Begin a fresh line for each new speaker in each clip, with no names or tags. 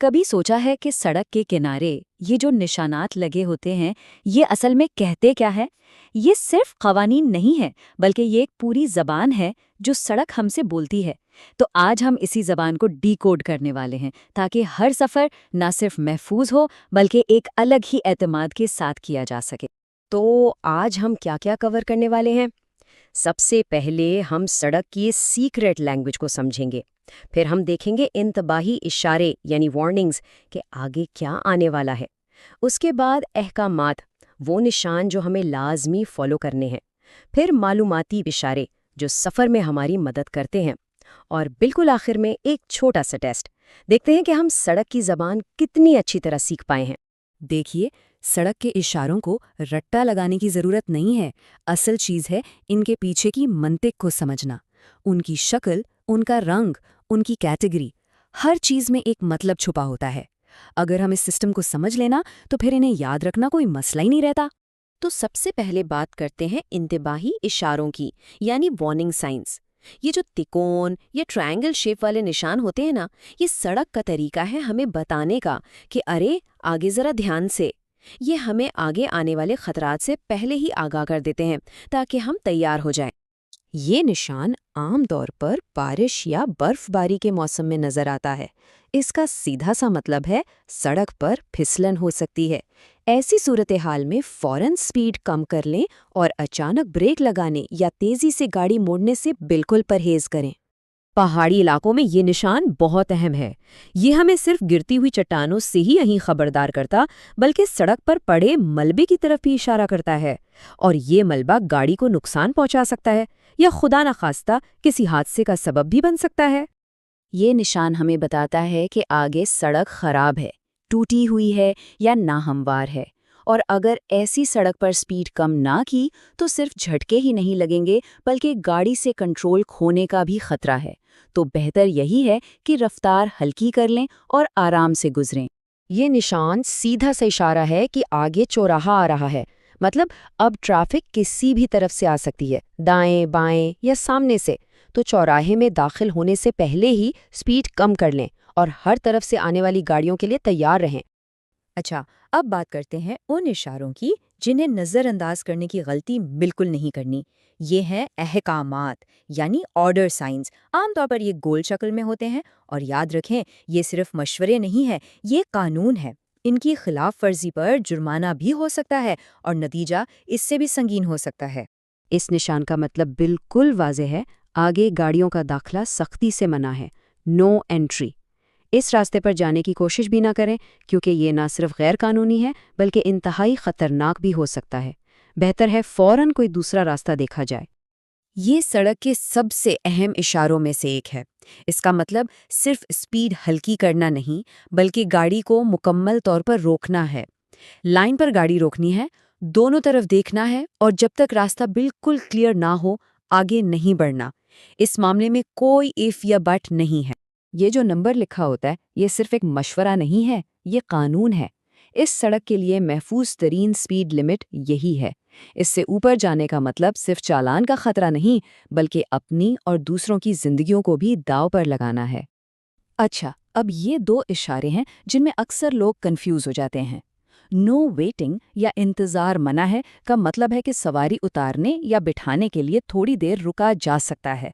کبھی سوچا ہے کہ سڑک کے کنارے یہ جو نشانات لگے ہوتے ہیں یہ اصل میں کہتے کیا ہے؟ یہ صرف قوانین نہیں ہے بلکہ یہ ایک پوری زبان ہے جو سڑک ہم سے بولتی ہے۔ تو آج ہم اسی زبان کو ڈی کوڈ کرنے والے ہیں تاکہ ہر سفر نہ صرف محفوظ ہو بلکہ ایک الگ ہی اعتماد کے ساتھ کیا جا سکے۔
تو آج ہم کیا کیا کور کرنے والے ہیں؟ سب سے پہلے ہم سڑک کی سیکریٹ لینگویج کو سمجھیں گے، پھر ہم دیکھیں گے انتباہی اشارے یعنی وارننگز کہ آگے کیا آنے والا ہے۔ اس کے بعد احکامات، وہ نشان جو ہمیں لازمی فالو کرنے ہیں، پھر معلوماتی اشارے جو سفر میں ہماری مدد کرتے ہیں، اور بالکل آخر میں ایک چھوٹا سا ٹیسٹ، دیکھتے ہیں کہ ہم سڑک کی زبان کتنی اچھی طرح سیکھ پائے ہیں۔
دیکھیے، سڑک کے اشاروں کو رٹا لگانے کی ضرورت نہیں ہے، اصل چیز ہے ان کے پیچھے کی منطق کو سمجھنا۔ ان کی شکل، ان کا رنگ، ان کی کیٹیگری، ہر چیز میں ایک مطلب چھپا ہوتا ہے۔ اگر ہم اس سسٹم کو سمجھ لینا تو پھر انہیں یاد رکھنا کوئی مسئلہ ہی نہیں رہتا۔
تو سب سے پہلے بات کرتے ہیں انتباہی اشاروں کی، یعنی وارننگ سائنس۔ یہ جو تکون یا ٹرائنگل شیپ والے نشان ہوتے ہیں نا، یہ سڑک کا طریقہ ہے ہمیں بتانے کا کہ ارے آگے ذرا دھیان سے۔ یہ ہمیں آگے آنے والے خطرات سے پہلے ہی آگاہ کر دیتے ہیں تاکہ ہم تیار ہو جائیں۔ یہ نشان عام طور پر بارش یا برف باری کے موسم میں نظر آتا ہے۔ اس کا سیدھا سا مطلب ہے سڑک پر پھسلن ہو سکتی ہے۔ ایسی صورتحال میں فوراً سپیڈ کم کر لیں اور اچانک بریک لگانے یا تیزی سے گاڑی موڑنے سے بالکل پرہیز کریں۔ پہاڑی علاقوں میں یہ نشان بہت اہم ہے۔ یہ ہمیں صرف گرتی ہوئی چٹانوں سے ہی نہیں خبردار کرتا بلکہ سڑک پر پڑے ملبے کی طرف بھی اشارہ کرتا ہے، اور یہ ملبہ گاڑی کو نقصان پہنچا سکتا ہے یا خدا نخواستہ کسی حادثے کا سبب بھی بن سکتا ہے۔
یہ نشان ہمیں بتاتا ہے کہ آگے سڑک خراب ہے، ٹوٹی ہوئی ہے یا ناہموار ہے، اور اگر ایسی سڑک پر سپیڈ کم نہ کی تو صرف جھٹکے ہی نہیں لگیں گے بلکہ گاڑی سے کنٹرول کھونے کا بھی خطرہ ہے۔ تو بہتر یہی ہے کہ رفتار ہلکی کر لیں اور آرام سے گزریں۔
یہ نشان سیدھا سا اشارہ ہے کہ آگے چوراہا آ رہا ہے، مطلب اب ٹریفک کسی بھی طرف سے آ سکتی ہے، دائیں بائیں یا سامنے سے۔ تو چوراہے میں داخل ہونے سے پہلے ہی سپیڈ کم کر لیں اور ہر طرف سے آنے والی گاڑیوں کے لیے تیار رہیں۔
اچھا، اب بات کرتے ہیں ان اشاروں کی جنہیں نظر انداز کرنے کی غلطی بالکل نہیں کرنی۔ یہ ہیں احکامات، یعنی آرڈر سائنز۔ عام طور پر یہ گول شکل میں ہوتے ہیں، اور یاد رکھیں یہ صرف مشورے نہیں ہے، یہ قانون ہے۔ ان کی خلاف ورزی پر جرمانہ بھی ہو سکتا ہے اور نتیجہ اس سے بھی سنگین ہو سکتا ہے۔
اس نشان کا مطلب بالکل واضح ہے، آگے گاڑیوں کا داخلہ سختی سے منع ہے، نو انٹری۔ اس راستے پر جانے کی کوشش بھی نہ کریں کیونکہ یہ نہ صرف غیر قانونی ہے بلکہ انتہائی خطرناک بھی ہو سکتا ہے۔ بہتر ہے فوراً کوئی دوسرا راستہ دیکھا جائے۔
یہ سڑک کے سب سے اہم اشاروں میں سے ایک ہے۔ اس کا مطلب صرف سپیڈ ہلکی کرنا نہیں بلکہ گاڑی کو مکمل طور پر روکنا ہے۔ لائن پر گاڑی روکنی ہے، دونوں طرف دیکھنا ہے، اور جب تک راستہ بالکل کلیئر نہ ہو آگے نہیں بڑھنا۔ اس معاملے میں کوئی اف یا بٹ نہیں ہے۔ یہ جو نمبر لکھا ہوتا ہے یہ صرف ایک مشورہ نہیں ہے، یہ قانون ہے۔ اس سڑک کے لیے محفوظ ترین سپیڈ لمٹ یہی ہے۔ اس سے اوپر جانے کا مطلب صرف چالان کا خطرہ نہیں بلکہ اپنی اور دوسروں کی زندگیوں کو بھی داؤ پر لگانا ہے۔ اچھا، اب یہ دو اشارے ہیں جن میں اکثر لوگ کنفیوز ہو جاتے ہیں۔ نو ویٹنگ یا انتظار منع ہے کا مطلب ہے کہ سواری اتارنے یا بٹھانے کے لیے تھوڑی دیر رکا جا سکتا ہے،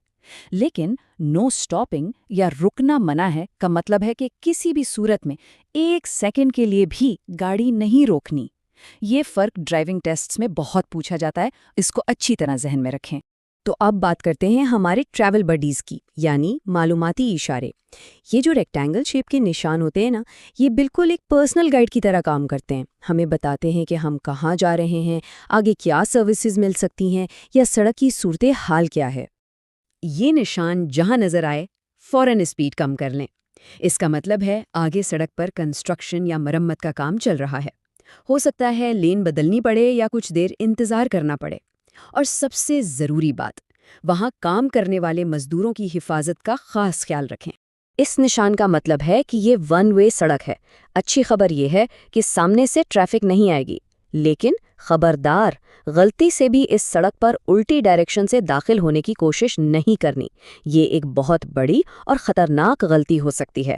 لیکن نو سٹاپنگ یا رکنا منع ہے کا مطلب ہے کہ کسی بھی صورت میں ایک سیکنڈ کے لیے بھی گاڑی نہیں روکنی۔ یہ فرق ڈرائیونگ ٹیسٹس میں بہت پوچھا جاتا ہے، اس کو اچھی طرح ذہن میں رکھیں۔
تو اب بات کرتے ہیں ہمارے ٹریول بڈیز کی، یعنی معلوماتی اشارے۔ یہ جو ریکٹینگل شیپ کے نشان ہوتے ہیں نا، یہ بالکل ایک پرسنل گائیڈ کی طرح کام کرتے ہیں۔ ہمیں بتاتے ہیں کہ ہم کہاں جا رہے ہیں، آگے کیا سروسز مل سکتی ہیں یا سڑک کی صورتحال کیا ہے۔ یہ نشان جہاں نظر آئے فوراً سپیڈ کم کر لیں۔ اس کا مطلب ہے آگے سڑک پر کنسٹرکشن یا مرمت کا کام چل رہا ہے، ہو سکتا ہے لین بدلنی پڑے یا کچھ دیر انتظار کرنا پڑے۔ اور سب سے ضروری بات، وہاں کام کرنے والے مزدوروں کی حفاظت کا خاص خیال رکھیں۔ اس نشان کا مطلب ہے کہ یہ ون وے سڑک ہے۔ اچھی خبر یہ ہے کہ سامنے سے ٹریفک نہیں آئے گی، لیکن خبردار، غلطی سے بھی اس سڑک پر الٹی ڈائریکشن سے داخل ہونے کی کوشش نہیں کرنی۔ یہ ایک بہت بڑی اور خطرناک غلطی ہو سکتی ہے۔